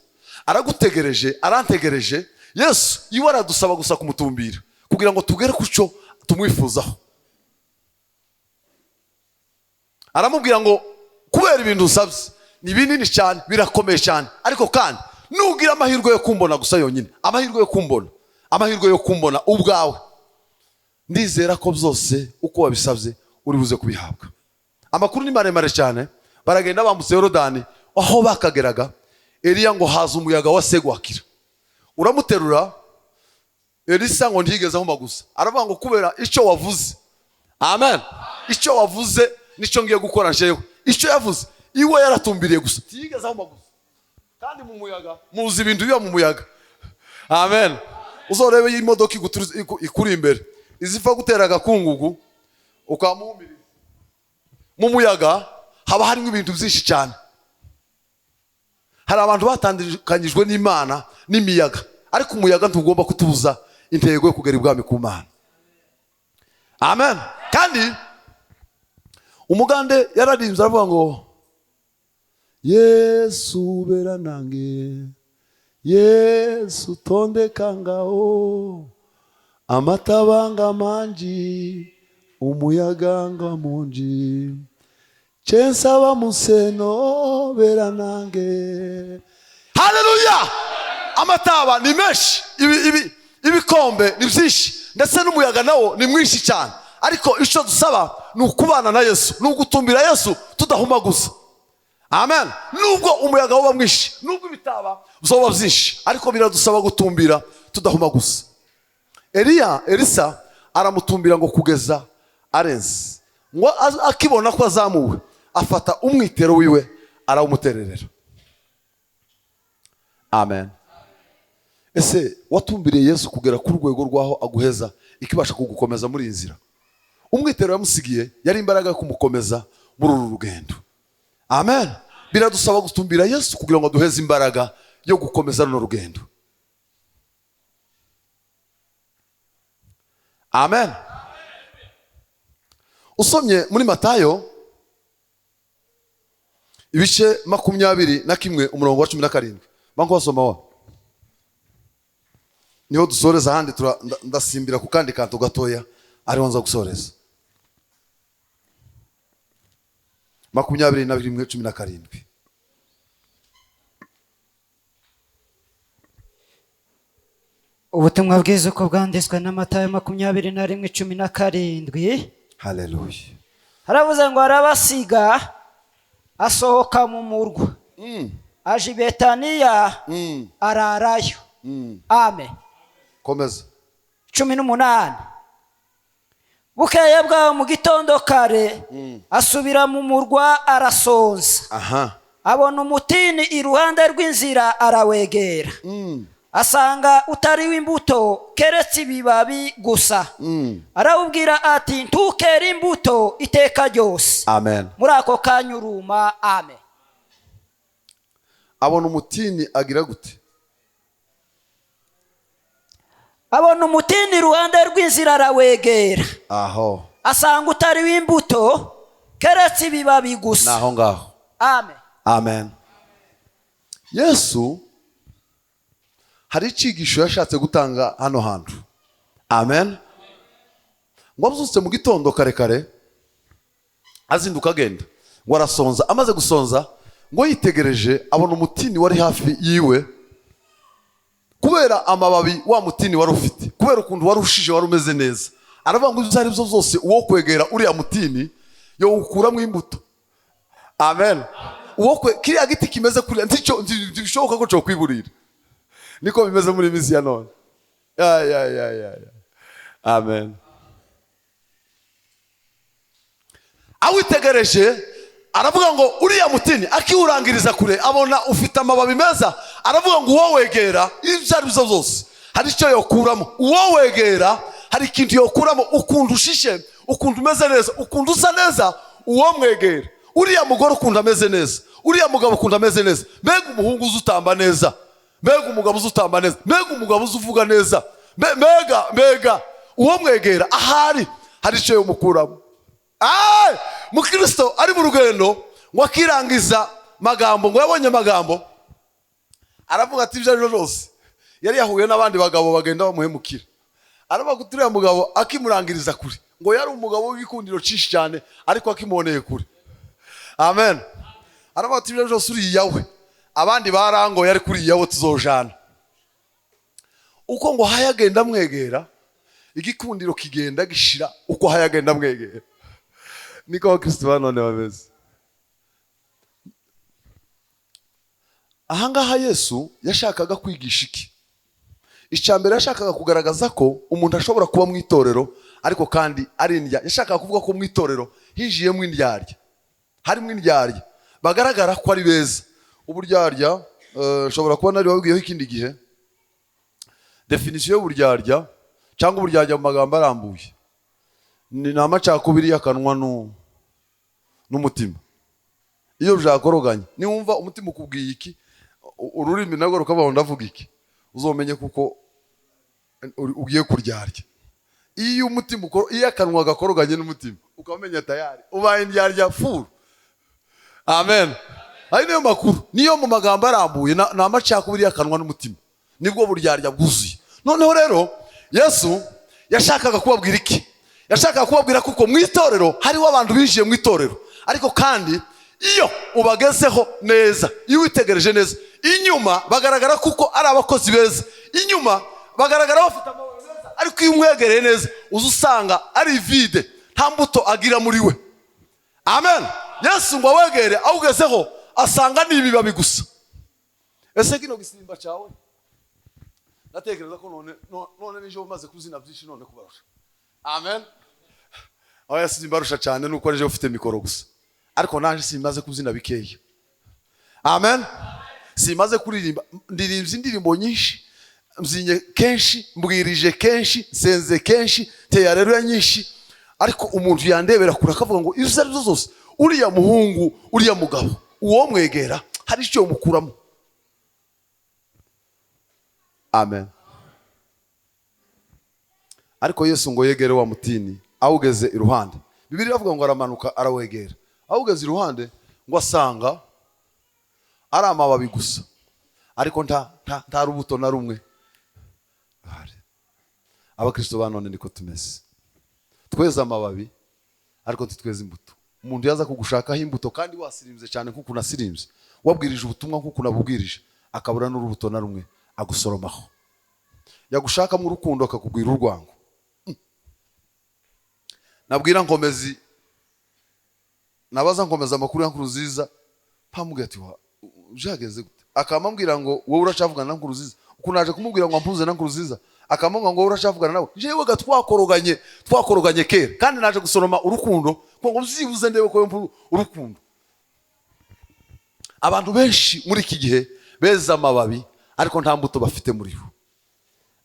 A: aragutegereje, arantegereje. Yesu iwe aradusaba gusa kumutumbira kugira ngo tugere ku cyo tumwifuzaho. Aramubwira ngo kubera ibintu usabye ni binini cyane, birakomeye cyane, ariko kandi nugira amahirwe yo kumbona gusa yonyine, amahirwe yo kumbona ubwawe, ndizera ko byose uko wabisabye uri buze kubihabwa. Amakuru ni maremare cyane. Baragenda bambutse Yorodani, aho bakageraga Eliya ngo haza umuyaga wa segwakira, uramuterura. Elisa ngo ntigeze aho magusa, aravuga ngo kubera icyo wavuze, amen, icyo wavuze nicyo ngiye gukora njewe. Icyo yavuze iwe yaratumbiriye gusa, ntigeze aho magusa. Kandi mu muyaga muzi ibintu biba mu muyaga, amen. Uzorebe imodoka ikuri imbere izifa gutera agakungugu ukamuhumiriza, mu muyaga haba harimo ibintu byinshi cyane. Hari abantu batandukanyijwe n'Imana n'imiyaga, ariko umuyaga ntugomba kutubuza intego yo kugera ibwami ku Mana, amen. Kandi umugande yararimbye aravuga ngo Yesu bera nange, Yesu tondeka ngaho, amatabanga manji umuyaga nga munji, chensaba museno bera nange. Haleluya! Amataba ni menshi, ibikombe ni byinshi, ndetse n'umuyaga nawo ni mwinshi cyane, ariko icyo dusaba ni ukubana na Yesu, ni ugutumbira Yesu tudahuma gusa, amen. Nubwo umuyaga uba mwinshi, nubwo ibitaba byoba byinshi, ariko biradusaba gutumbira tudahuma gusa. Elisa aramutumbira ngo kugeza arenze, ngo akibona ko azamuwe afata umwitero wiwe arawumutererera, amen. Ese watumbiriye Yesu kugera ku rwego rwaho aguheza ikibasha kugukomeza muri inzira? Umwitero yamusigiye yari imbaraga yo kumukomeza muri uru rugendo, amen. Biradusaba gutumbira Yesu kugira ngo aduheze imbaraga yo gukomeza runo rugendo, amen. Usomye muri Matayo ibice 21 umurongo wa 17, banko basoma wa niho dusoreza, handi ndasimbira ku kandi kantu gatoya ariho nza gusoreza. 21:17.
B: Ubutumwa bwiza uko bwanditswe na Matayo 21:17.
A: Haleluya.
B: Haravuze ngo arabasiga asohoka mu murwa, aje i Betaniya, ararayo. Amen.
A: Komeza.
B: 18. Bukeye bwaho mu gitondo kare asubira mu murwa arasonza. Abona umutini iruhande rw'inzira arawegera. Asanga utariho imbuto keretse ibibabi gusa. Arawubwira ati ntukere imbuto iteka ryose.
A: Amen.
B: Muri ako kanyuruma, amen.
A: Abona umutini agira gute?
B: Abona umutini iruhande rw'inzira arawegera.
A: Aho.
B: Asanga utariho imbuto keretse ibibabi gusa.
A: Naho ngaho.
B: Amen.
A: Amen. Yesu hari icyigisho yashatse gutanga hano hantu, amen. Ngo abyutse mu gitondo kare kare azinduka agenda, ngo arasonza. Amaze gusonza ngo yitegereje abona umutini wari hafi yiwe, kubera amababi wa mutini wari ufite, kubera ukuntu wari ushije, wari umeze neza. Aravuga ngo ibyo ari byo byose uwo kwegera uriya mutini yo gukuramo imbuto, amen. Kiriya giti kimeze kuriya ntibishoboka ko cyo kwiburira, niko bimeze muri minsi ya none. Amen. Awitegereje aravuga ngo uriya mutini akiwurangiriza kure abona ufite amababi meza, aravuga ngo uwo wegera ibyo ari byo byose hari icyo yokuramo. Uwo wegera hari ikintu yokuramo, ukuntu ushishe, ukuntu umeze neza, ukuntu usa neza, uwo mwegera. Uriya mugore ukuntu ameze neza, uriya mugabo ukuntu ameze neza, mbega umuhungu uzutamba neza, mbega umugabo uzutamba neza, mbega umugabo uzuvuga neza, mbega uwo mwegera ahari hari icyo yomukuramo. Mukristo ari mu rugendo ngo akirangiza magambo, ngo yabonye magambo aravuga ati ibyo ari byo byose yari yahuye n'abandi bagabo bagenda bamuhemukira. Aravuga ko turiya mugabo akimurangiriza kure ngo yari umugabo w'igikundiro cyinshi cyane ariko akimuboneye kure. Amen. Aravuga ati ibyo byose uriya we abandi barango yari kuri yawe tuzojana. Uko ngo hayagenda mwegera igikundiro kigenda gishira uko hayagenda mwegera. Niko Kristo banone bameze. Ahangaha Yesu yashakaga kwigisha iki? Icyambere yashakaga kugaragaza ko umuntu ashobora kuba mu itorero ariko kandi ari indya. Yashakaga kuvuga ko mu itorero hijiyemo indyarya. Harimo indyarya bagaragara ko ari beza. Uburyarya ushobora kuba nari wabwiyeho ikindi gihe definition y'uburyarya cyangwa uburyarya mu magambo arambuye ni amacakubiri y'akanwa n'umutima. Iyo byakoroganye niwumva umutima ukubwiye iki ururimi nagwo rukabaho ndavuga iki uzomenye kuko ugiye kuryarya. Iyo umutima iyo akanwa gakoroganye n'umutima ukamenya tayari ubaye indyarya furu. Amen. Ari niyo makuru niyo mu magambo arambuye na amacakubiri y'akanwa n'umutima nibwo buryarya bwuzuye. Noneho rero Yesu yashakaga kubabwira iki? Yashakaga kubabwira kuko mu itorero hariho abantu binjiye mu itorero ariko kandi iyo ubagezeho neza iyo witegereje neza inyuma bagaragara kuko ari abakozi beza, inyuma bagaragara bafite amaboko meza ariko iyo umwegereye neza uzusanga ari vide nta mbuto agira muri we. Amen. Yesu ngo awegere awugezeho asanga ni ibibabi gusa. Ese kino gisimba cyawe natekereza ko none nijo umaze kuzina byinshi none kubarusha. Amen. Oya simbarusha cyane nuko rije ufite mikoro gusa ariko nanje simaze kuzina bikeya. Amen. Simaze kuririmba ndirimbye indirimbo nyinshi mzinye kenshi mbwirije kenshi senze kenshi teyareruya nyinshi ariko umuntu yandebera kure akavuga ngo izo ari zo zose uriya muhungu uriya mugabo uwo mwegera hari icyo mukuramo. Amen. Ariko Yesu ngo yegere wa mutini awugeze iruhande. Bibiliya avuga ngo aramanuka arawegera. Awugeze iruhande ngo asanga ari amababi gusa ariko nta rubuto na rumwe. Abakristo banone niko tumeze. Tweza amababi ariko tutweza imbuto. Umuntu yaza kugushakaho imbuto kandi wasirimbye cyane kuko unasirimbye wabwirije ubutumwa kuko unabubwirije akabura n'urubuto na rumwe agusoromaho. Yagushaka mu rukundo akakugwira urwango. Nabwira Nkomezi nabaza Nkomeza amakuru ya Nkuruziza pamubwira ati ujageze gute akamambwira ngo wowe uracavugana na Nkuruziza uko naje kumubwira ngo ampuze na Nkuruziza akamubwira ngo wowe uracavugana nawe jewe twakoroganye kera kandi naje gusoroma urukundo ngo uzibuze ndebe ko urukundo. Abantu benshi muri iki gihe beza amababi ariko nta mbuto bafite muri bo.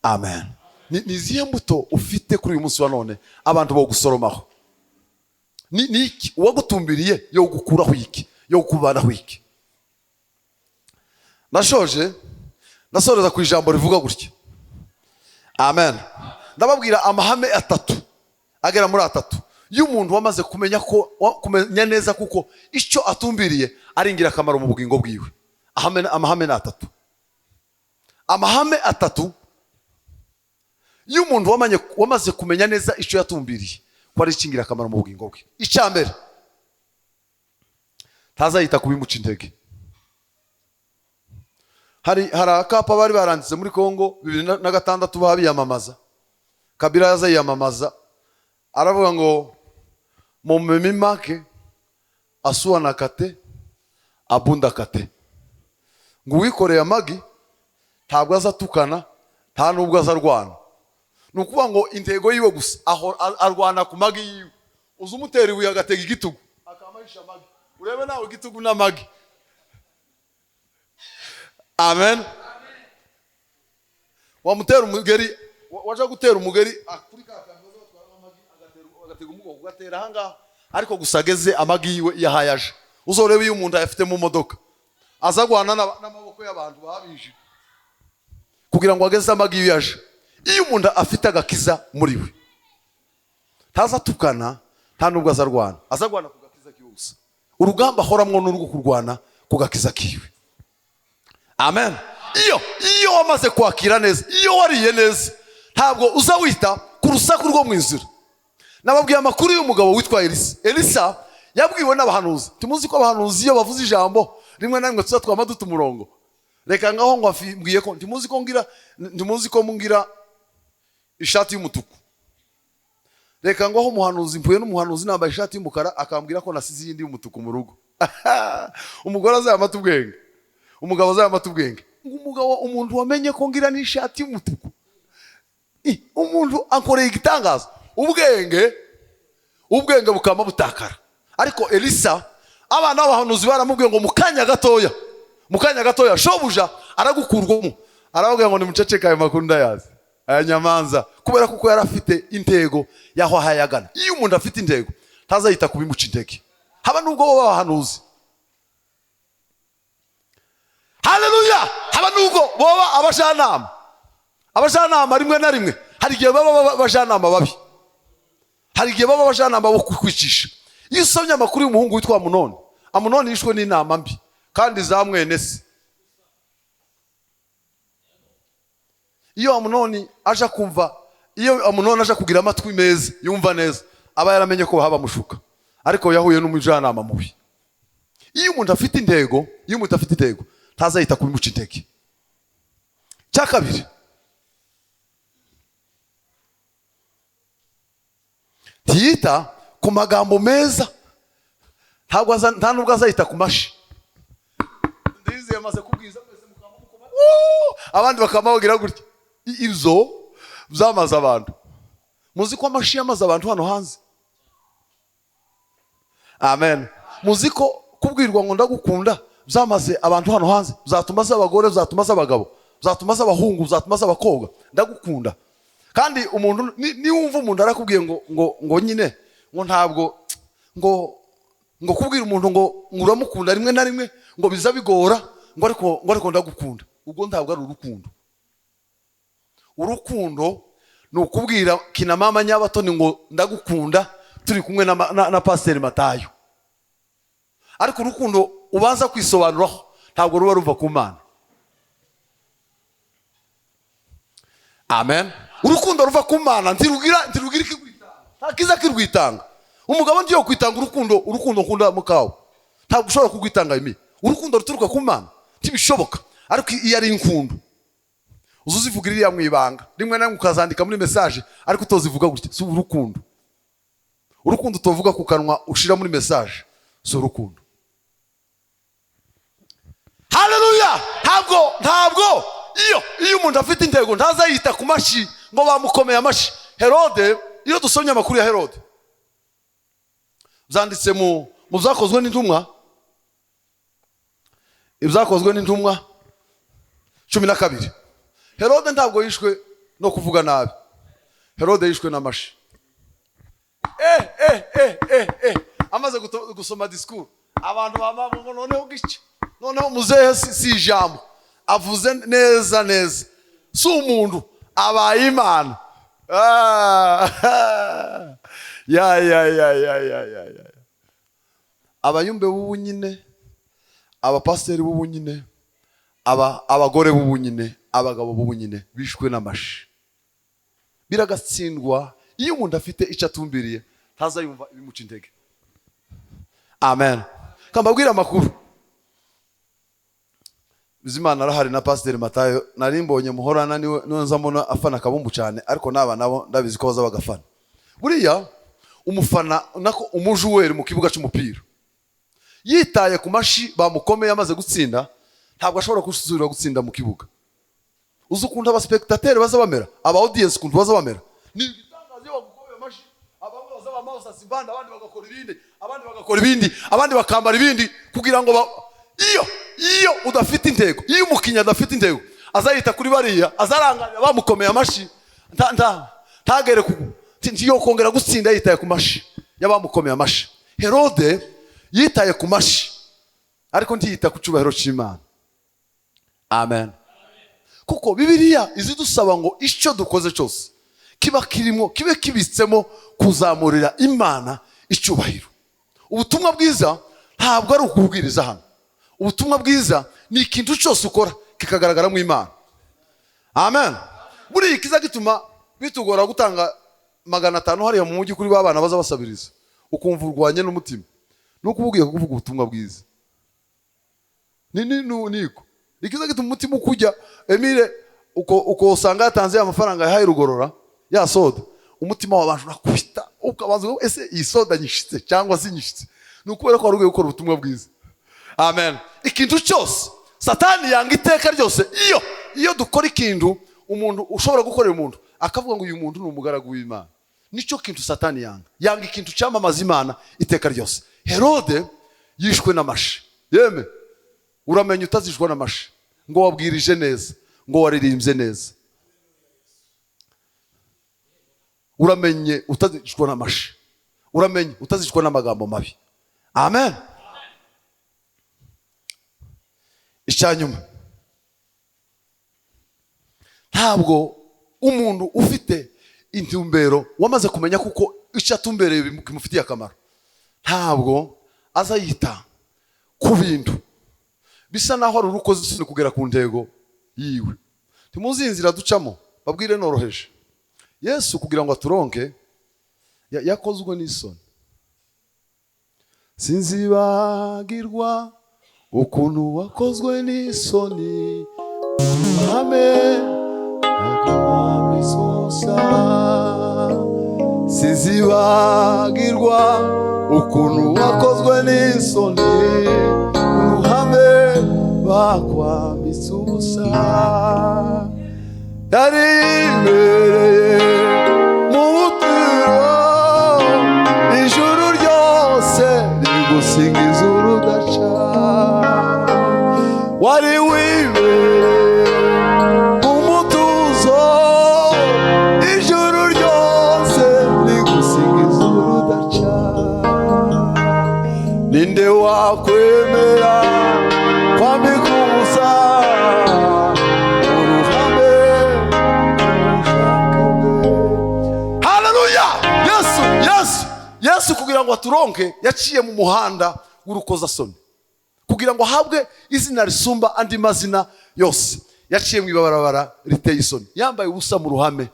A: Amen. Ni zihe mbuto ufite kuri uyu munsi wa none abantu bo gusoromaho? Ni iki uwagutumbiriye yo gukuraho iki yo kubanaho iki? Nasoreza ku ijambo rivuga gutya. Amen. Ndababwira amahame atatu agera muri atatu y'umuntu wamaze kumenya neza kuko icyo atumbiriye ari ingirakamaro mu bugingo bwiwe. Amahame atatu. Amahame atatu y'umuntu wamaze kumenya neza icyo yatumbiriye ko ari ingirakamaro mu bugingo bwe. Icyambere tazayita kubimuca intege. Hari akapa bari baranditse muri Kongo 2006 babiyamamaza. Kabila yaza yiyamamaza aravuga ngo mu memimake asuwa na kate abunda kate. Ngo wikoreye amagi ntabwo azatukana nta nubwo azarwana. Nukuvuga ngo intego yiwe gusa aho arwana ku magi yiwe. Uza umutera ibuye agatega igitugu akamahisha amagi. Urebe nawe igitugu n'amagi. Amen. Wamutera umugeri waje gutera umugeri kuri kakangozo twara amagi agatega umugongo gatera hanga ariko gusageze amagi yiwe yahayaje. Uzorebe iyo umuntu afite mu modoka azagwana n'amaboko y'abantu babije kugira ngo ageze amagi yiwe yaje. Iyo umuntu afite agakiza muri we tazatukana nta nubwo azarwana ku gakiza kiwusa. Urugamba ahoramwo n'urwo kurwana ku gakiza kiwe. Amen. iyo wamaze kwakira neza, iyo wariye neza, ntabwo uza wita ku rusaku rwo mu nzira. Nababwiye amakuru y'umugabo witwa Elisa yabwiwe n'abahanuzi. Timuzi ko abahanuzi iyo bavuze ijambo rimwe na rimwe tuza twama duta umurongo. Reka ngaho ngo mbwiye ko timuzi ko mungira ishati y'umutuku. Reka ngaho umuhanuzi mpuye n'umuhanuzi nambaye ishati y'umukara akambwira ko nasize iyindi y'umutuku mu rugo. Umugore azayamata ubwenge, umugabo azayamata ubwenge. Umugabo, umuntu wamenye ko ngira n'ishati y'umutuku, umuntu ankoreye igitangaza, ubwenge bukama butakara. Ariko Elisa, abana b'abahanuzi baramubwiye ngo mu kanya gatoya shobuja aragukurwamo. Aravuga ngo nimuceceka ayo makuru ndayazi, aya nyamanza, kubera kuko yari afite intego yaho hayagana. Iyo umuntu afite intego ntazahita kubimuca intege, haba nubwo bo bahanuzi. Haleluya! Haba nubwo boba abajyanama rimwe na rimwe, hari igihe baba abajyanama babi, hari igihe baba abajyanama bo kukwicisha. Iyo usomye amakuru y'umuhungu witwa Amunoni yishwe n'inama mbi kandi za mwene se. Iyo Amunoni aje kugira amatwi meza, yumva neza, aba yaramenye ko haba mushuka, ariko yahuye n'umujyanama mubi. Iyo umuntu afite intego, ntazahita kubimuca intege. Cya kabiri, ntiyita ku magambo meza, nta nubwo azahita ku mashi. Ndizeye maze kubwiza mwese mukama mukoma, abandi bakamabagira gutya. Ibyo byamaze abantu. Muzi ko amashi yamaze abantu hano hanze? Amen. Muzi ko kubwirwa ngo ndagukunda byamaze abantu hano hanze? Bizatuma z'abagore, bizatuma z'abagabo, bizatuma z'abahungu, bizatuma z'abakobwa. Ndagukunda. Kandi umuntu niwumva umuntu arakubwiye ngo nyine ngo ntabwo ngo kubwira umuntu ngo uramukunda rimwe na rimwe ngo biza bigora, ngo ariko ndagukunda, ubwo ntabwo ari urukundo. Urukundo ni ukubwira kina mama Nyabatoni ngo ndagukunda turi kumwe na Pasiteri Matayo. Ariko urukundo ubanza kwisobanuraho ntabwo ruba ruva ku Mana. Amen. Urukundo ruva ku Mana ntirugira ikigwitanga, ntakiza kirwitanga. Umugabo ndiyo kwitanga urukundo nkunda mukawe, ntabwo ushobora kugwitanga imi. Urukundo ruturuka ku Mana ntibishoboka. Ariko iyo ari inkundo uzuzivuga iriya mwibanga, rimwe na rimwe ukazandika muri message ariko utozivuga gutya, si urukundo. Urukundo utovuga ku kanwa ushira muri message, si urukundo. Haleluya! Ntabwo iyo umuntu afite intego ntazayita ku mashi ngo bamukomeye amashi. Herode, iyo dusomye amakuru ya Herode zanditse mu byakozwe n'intumwa, ibyakozwe n'intumwa 12. Herode ntabwo yishwe no kuvuga nabi, Herode yishwe n'amashi. Amaze gusoma discours, abantu bamama noneho gice, noneho muzehe si ijambo, avuze neza, si umuntu, abaye Imana. Abayumbe b'ubu nyine, abapasiteri b'ubu nyine, abagore b'ubu nyine, abagabo b'ubu nyine bishwe n'amashi. Biragatsindwa iyo umuntu afite icyo atumbiriye ntazayumva ibimuca intege. Amen. Kambabwira amakuru. Bizimana arahari na Pasiteri Matayo, nari mbonye muhorana niwe nza mbona afana kabumbu cyane, ariko naba nabo ndabizi ko baza bagafana. Buriya umufana nako umujuweri mu kibuga cy'umupira yitaye ku mashi bamukomeye amaze gutsinda, ntabwo ashobora gusubira gutsinda mu kibuga. Uzi ukuntu abaspectateur baza bamera, aba audience kuntu baza bamera, ni igitangazo yo bagukomeye amashi. Abamwe baza bamausa simbanda, abandi bagakora ibindi, abandi bakambara ibindi kugira ngo iyo udafite intego, iyo umukinya adafite intego, azayita kuri bariya, azarangarira bamukomeye amashi, ntagere yo kongera gutsinda yitaye ku mashi yabamukomeye amashi. Herode yitaye ku mashi ariko ntiyita ku cyubahiro cy'Imana. Amen. Kuko Bibiliya izidusaba ngo icyo dukoze cyose kibe kibitsemo kuzamurira Imana icyubahiro. Ubutumwa bwiza ntabwo ari ukubwiriza hano. Ubutumwa bwiza ni ikintu cyose ukora kikagaragaramo Imana. Amen. Buri kiza gituma bitugora gutanga 500 hariya mu mujyi kuri babana baza basabiriza, ukumva urwanye n'umutima nuko ubugiye kuvuga ubutumwa bwiza. Niko ikiza gituma umutima ukujya Emile uko usanga yatanze amafaranga yahaye Rugorora ya soda, umutima w'abantu nakubita ukabaza ese iyi soda nyishitse cyangwa si nyishitse, nukubera ko warugiye gukora ubutumwa bwiza. Amen. Ikintu cyose Satani yanga iteka ryose iyo dukora ikintu umuntu ushobora gukorera umuntu akavuga ngo uyu muntu ni umugaragu w'Imana, nicyo kintu Satani yanga ikintu cyamamaza Imana iteka ryose. Herode yishwe n'amashi. Yeme uramenye utazishwa n'amashi ngo wabwirije neza, ngo waririmbye neza. Uramenye utazishwa n'amashi, uramenye utazishwa n'amagambo mabi. Amen. Icyanyuma, ntabwo umuntu ufite intumbero wamaze kumenya kuko icyo atumbereye kimufitiye akamaro, ntabwo azayita ku bintu bisa naho ari urukoze isoni kugera ku ntego yiwe. Timuzi inzira ducamo, babwire noroheje. Yesu kugira ngo aturonke yakozwe n'isoni. Sinzibagirwa ukuntu wakozwe n'isoni, uruhame akabamisosa. Sinzibagirwa ukuntu wakozwe n'isoni, uruhame bakwamisusa. Yari ibereye mu buturo, ijuru ryose rigusingiza urudaca. Wari wibereye mu mutuzo, ijuru ryose rigusingiza urudaca. Ninde wakwemera kwambika ubusa uruhame ubushake bwe? Haleluya! Yesu kugira ngo aturonke yaciye mu muhanda w'urukozasoni, kugira ngo ahabwe izina risumba andi mazina yose. Yaciye mu ibarabara riteye isoni, yambaye ubusa mu ruhame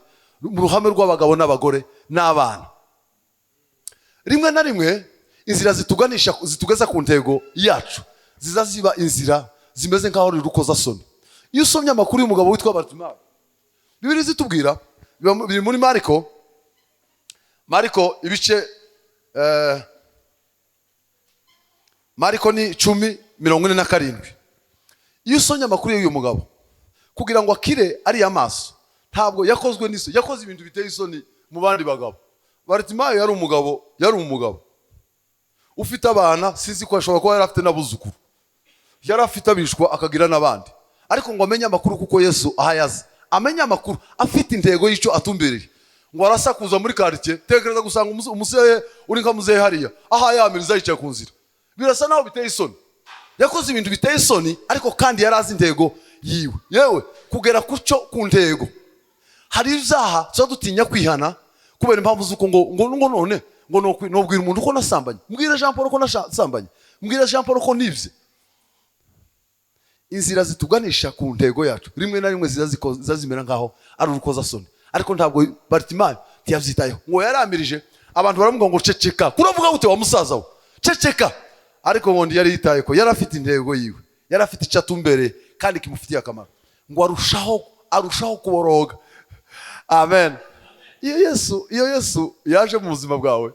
A: rw'abagabo n'abagore n'abana. Rimwe na rimwe inzira zitugeza ku ntego yacu ziza ziba inzira zimeze nk'aho ari urukozasoni. Iyo usomye amakuru y'umugabo witwa Bartimayo, Bibiliya zitubwira, biri muri Mariko ibice Mariko ni 10:47. Iyo usomye amakuru y'uyu mugabo, kugira ngo akire ari amaso, ntabwo yakozwe n'isoni, yakoze ibintu biteye isoni mu bandi bagabo. Bartimayo yari umugabo ufite abana, sinzi ko ashobora kuba yari afite n'abuzukuru, yari afite abishwa akagira n'abandi, ariko ngo amenye amakuru kuko Yesu ahayaze, amenye amakuru afite intego y'icyo atumbereye. Ngo arasakuza muri quartier, tekereza gusanga umusehe uri nka muzehe hariya aha yamiriza yicaye ku nzira, birasa naho biteye isoni. Yakoze ibintu biteye isoni, ariko kandi yarazi intego yiwe. Yewe kugera ku ntego, hari ibyaha cyo dutinya kwihana kubera impamvu z'uko ngo none ngo nobwira umuntu ko nasambanye, mbwira Jean Paul ko nasambanye, mbwira Jean Paul ko nibye. Inzira zituganisha ku ntego yacu rimwe na rimwe zazimera ngaho ari urukozasoni, ariko ntabwo Bartimayo ntiyavyitayeho. Ngo yaramirije abantu baramubwira ngo ceceka, kuravuga gute wa musaza we, ceceka. Ariko ngo yari yitaye ko yari afite intego yiwe, yari afite icyo atumbereye kandi kimufitiye akamaro, ngo arushaho kuboroga. Amen. Iyo Yesu yaje mu buzima bwawe,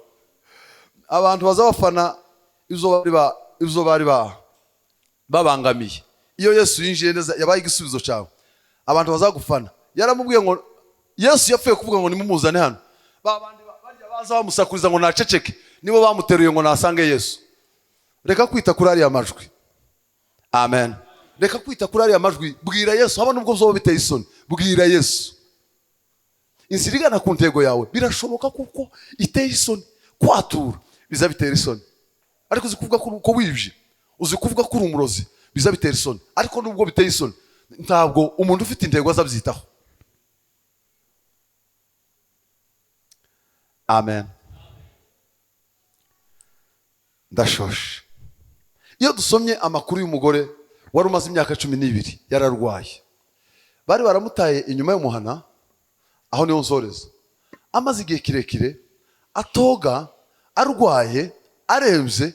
A: abantu bazabafana izo bari babangamiye. Iyo Yesu yinjiye neza, yabaye igisubizo cyawe, abantu bazagufana. Yaramubwiye ngo Yesu yapfuye kuvuga ngo nimumuzane hano, babandi bajya baza bamusakuriza ngo naceceke, nibo bamuteruye ngo nasange Yesu. Reka kwita kuri ariya majwi. Amen. Reka kwita kuri ariya majwi, bwira Yesu. Haba nubwo byoba biteye isoni, bwira Yesu. Inzira igana ku ntego yawe birashoboka kuko iteye isoni, kwatura biza bitera isoni, ariko uzi kuvuga ko wibye, uzi kuvuga ko uri umurozi, biza bitera isoni. Ariko nubwo biteye isoni, ntabwo umuntu ufite intego azabyitaho. Amen. Ndashoshe. Iyo dusomye amakuru y'umugore wari umaze imyaka 12 yararwaye. Bari baramutaye inyuma y'umuhana, aho niho nsoreza. Amaze igihe kirekire atoga, arwaye, aremze,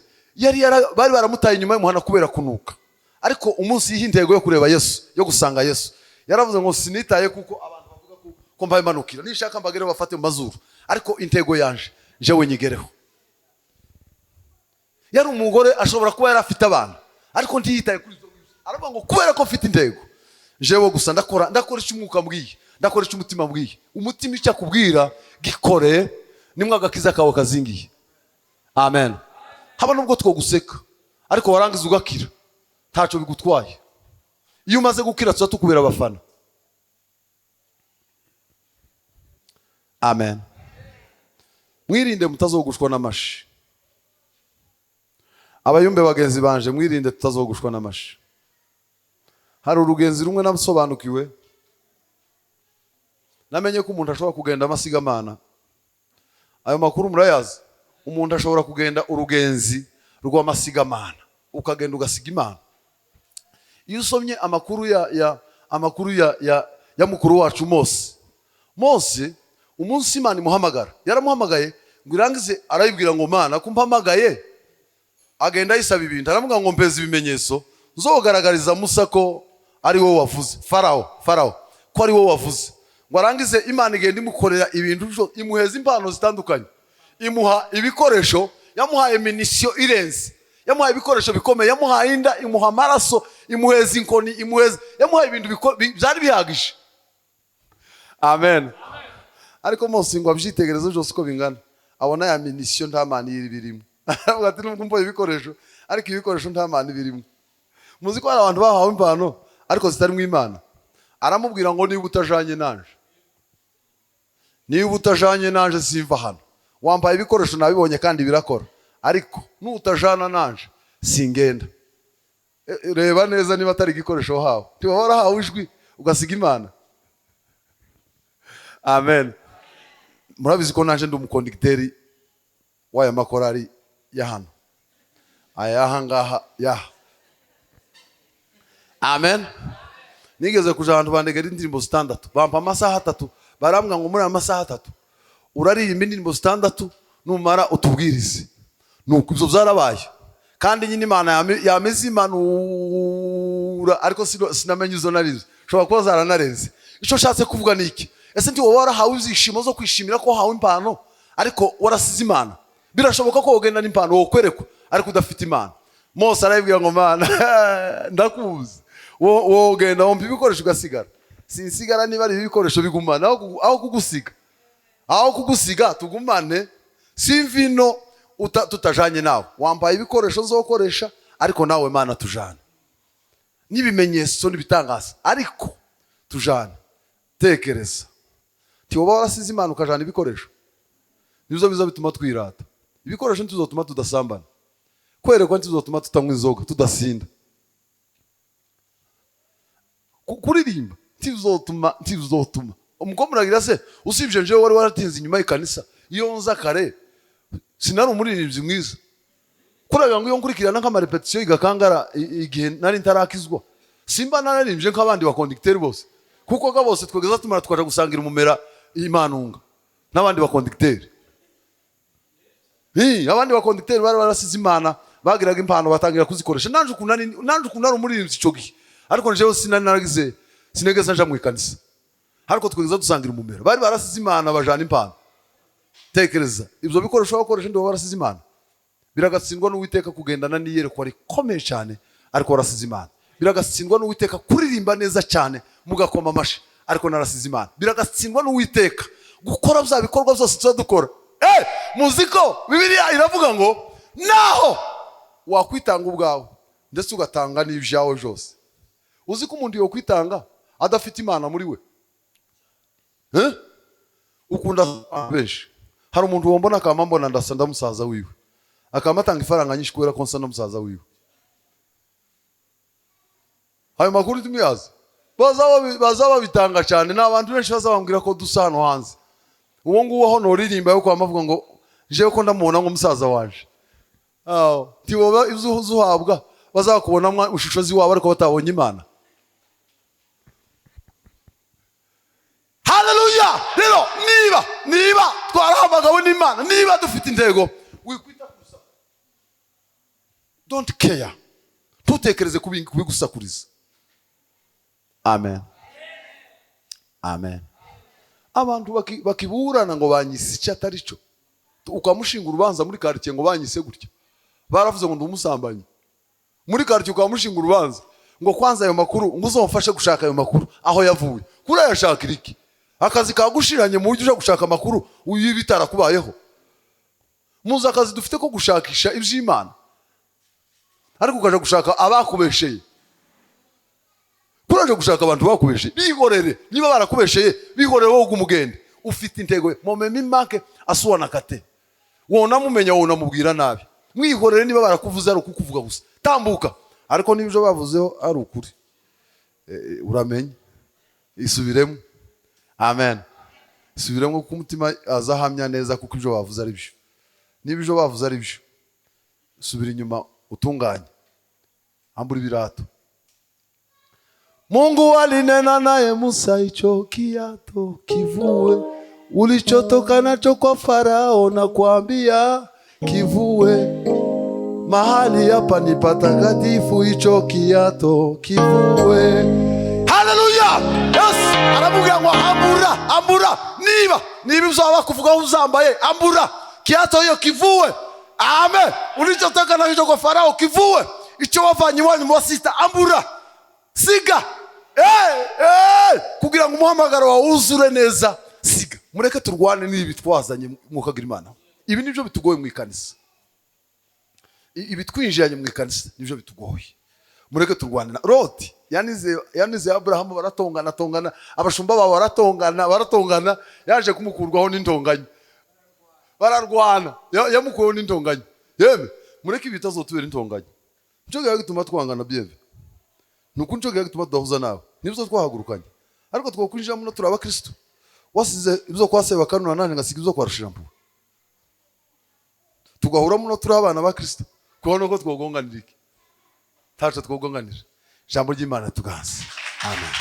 A: bari baramutaye inyuma y'umuhana kubera kunuka. Ariko umunsi y'intego yo kureba Yesu, yo gusanga Yesu, yaravuze ngo sinitaye kuko abantu bavuga ko mbaye manukira, nishaka mbagere bafate mu mazuru, ariko intego yanje jewe nyigereho. Yari umugore ashobora kuba yarafite abana, ariko ntiyitaye kuri izo ngibyo. Aravuga ngo kubera ko mfite intego, jewe gusa ndakora icyo umwuka mbwiye, ndakora icyo umutima mbwiye. Umutima icyo akubwira gikore, nimwe agakiza kawe kazingiye. Amen. Haba nubwo twoguseka, ariko warangiza ugakira, ntacyo bigutwaye. Iyo umaze gukira tuza tukubera abafana. Amen. Mwirinde mutazogushwa n'amashi. Abayumbe bagenzi banje, mwirinde tutazogushwa n'amashi. Hari urugenzi rumwe namusobanukiwe, namenye ko umuntu ashobora kugenda amasigamana. Ayo makuru murayazi. Umuntu ashobora kugenda urugenzi rw'amasigamana, ukagenda ugasiga Imana. Iyo usomye amakuru ya mukuru wacu Mose, umunsi Imana imuhamagara, yaramuhamagaye ngo irangize, arayibwira ngo Mana kumpamagaye, agenda yisaba ibintu, aravuga ngo mpeze ibimenyetso nzogaragariza Musa ko ari wowe wavuze, Farao ko ari wowe wavuze. Ngo arangize Imana igenda imukorera ibintu, imuheza impano zitandukanye, imuha ibikoresho, yamuhaye minisio irenze, yamuhaye ibikoresho bikomeye, yamuhaye inda, imuha amaraso, imuheza inkoni, yamuhaye ibintu byari bihagije. Amen. Ariko Mose ngo abyitegereze byose uko bingana, abona ya minisio nta mani iri birimo. Aravuga ati nubwo mboye ibikoresho, ariko ibikoresho nta mani birimo. Muzi ko hari abantu bahawe impano ariko zitari mu Imana. Aramubwira ngo niba utajanye nanje simva hano. Wambaye ibikoresho nabibonye kandi birakora, ariko nutajana nanje singenda. Reba neza niba atari igikoresho wahawe. Tiwahora hawe ijwi ugasiga Imana. Amen. Murabizi ko nanje ndi umukonditeri waya makorari ya hano, aya ngaha ya. Amen. Nigeze kuja abantu bandegera indirimbo 6, bampa amasaha 3, barambwa ngo muri amasaha 3 uraririmba indirimbo 6 numara utubwirize. Nuko ibyo byarabaye, kandi nyine Imana yameze imanura, ariko sinamenye izo narizo, shobora kuba zaranarenze. Icyo shatse kuvuga niki? Ese ndi wowe warahawe izishimo zo kwishimira ko hawe impano ariko warasize Imana? Birashoboka ko wogenda n'impano wokwerekwa ariko udafite Imana. Mose arayibwira ngo Mana ndakuzi, wogenda wumva ibikoresho ugasigara. Sinsigara niba ari ibikoresho bigumana aho kugusiga tugumane. Simvino tutajanye nawe, wambaye ibikoresho zokoresha, ariko nawe Mana tujana. Nibimenyetso nibitangaza, ariko tujana. Tekereza tiwoba warasize Imana ukajana ibikoresho, nizo biza bituma twirata. Ibikoresho ntizotuma tudasambana, kwerekwa ntizotuma tutanywa inzoga, tudasinda. Kuririmba ntizotuma umukomuragira se usibye nje wari waratinze inyuma y'ikanisa. Iyo nza kare sinari umuririmbyi mwiza, kuraga ngo iyo nkurikirana nk'amarepetition igakangara igihe nari ntarakizwa, simba naririmbye nk'abandi bakonditeri bose, kuko ga bose twegeza tumara twaje gusangira umumera Imanunga n'abandi bakonditeri. Abandi bakonditeri bari barasize Imana, bagiraga impano batangira kuzikoresha. Nanje ukunari umuririmbyi cyo gihe, ariko njewe sinegeza nja mu ikanisa, ariko twegeza dusangira umumera. Bari barasize Imana bajana impano. Tekereza ibyo bikoresho bakoresha ndi barasize Imana, biragatsindwa n'Uwiteka kugendana n'iyerekwa rikomeye cyane, ariko warasize Imana. Biragatsindwa n'Uwiteka kuririmba neza cyane mugakoma amashi, ariko narasize Imana. Biragatsindwa n'Uwiteka gukora bya bikorwa byose tuzadukora. Muziko Bibiliya iravuga ngo naho wakwitanga ubwawe ndetse ugatanga n'ibyawe byose. Uzi ko umuntu yokwitanga adafite Imana muri we? Ukunda benshi. Hari umuntu wombona akamambona ndasa ndamusaza wiwe, akamatanga ifaranga nyinshi kubera ko nsa ndamusaza wiwe. Hayo makuru tumuyaza, bazaba bitanga cyane, n'abantu benshi bazabambwira ko dusa hano hanze. Uwo nguwo ho noririmba yo kwamavuga ngo jewe ko ndamubona ngo musaza wanje. Tiwoba ibyo uzuhabwa bazakubonamo ishusho z'iwabo ariko batabonye Imana. Haleluya. Rero niba twarahamagawe n'Imana, niba dufite intego, wikwita kusa, don't care, tutekereze kubigusakuriza. Amen. Amen. Abantu bakiburana ngo banyise icyo atari cyo, ukamushinga urubanza muri quartier ngo banyise gutya, baravuze ngo ndumusambanyi muri quartier, ukamushinga urubanza ngo kwanza ayo makuru ngo uzomfashe gushaka ayo makuru aho yavuye, kuri yashakira iki? Akazi kagushiranye mu buryo gushaka amakuru bitarakubayeho. Muzi akazi dufite ko gushakisha iby'Imana, ariko ukaje gushaka abakubesheye. Kuraje gushaka abantu bakubesheye, bihorere. Niba barakubesheye bihorere, wowe umugende ufite intego. Momemi make asuwana kate, wona mumenya, wona mubwira nabi. Mwihorere niba barakuvuza ari ukukuvuga gusa, tambuka. Ariko nibyo bavuzeho ari ukuri, uramenye, isubiremo. Amen. Isubiremo kuko umutima azahamya neza kuko ibyo bavuze ari byo. Niba ibyo bavuze ari byo, subira inyuma utunganye, ambura ibirato. Mungu alinena naye Musa, hicho kiato kivue, ulichotoka nacho kwa Farao na kuambia kivue, mahali hapa ni patakatifu, hicho kiato kivue. Haleluya. Yes. Aravuga ngo ambura. Niba uzaba kuvuga uzambaye, ambura kiato hiyo kivue. Amen. Ulichotoka nacho kwa Farao kivue, icho wavanye wanyu mwasita, ambura. Siga. Kugira ngo umuhamagaro wawe uzure neza, siga. Mureke turwane n'ibi twazanye mukagira Imana. Ibi nibyo bitugoye mu ikanisa. Ibi twinjiranye mu ikanisa nibyo bitugoye. Mureke turwane. Loti yanize Abrahamu, baratongana, abashumba babo baratongana, yaje kumukurwaho n'intonganya. Bararwana, yamukuyeho n'intonganya. Yeme, mureke ibitazotubera intonganya. Cyo gihe gituma twangana byeve. Nuko nco gihe gituma tudahuza nawe. Nibyo twahagurukanye. Ariko twakwinjira muno turaba Kristo. Wasize ibyo kwaseba kanuna nane ngasiga ibyo kwarushiramo. Tugahura muno turi abana ba Kristo. Kubona ko twogonganira iki? Tacho twogonganira. Jambo ry'Imana tuganze. Amen.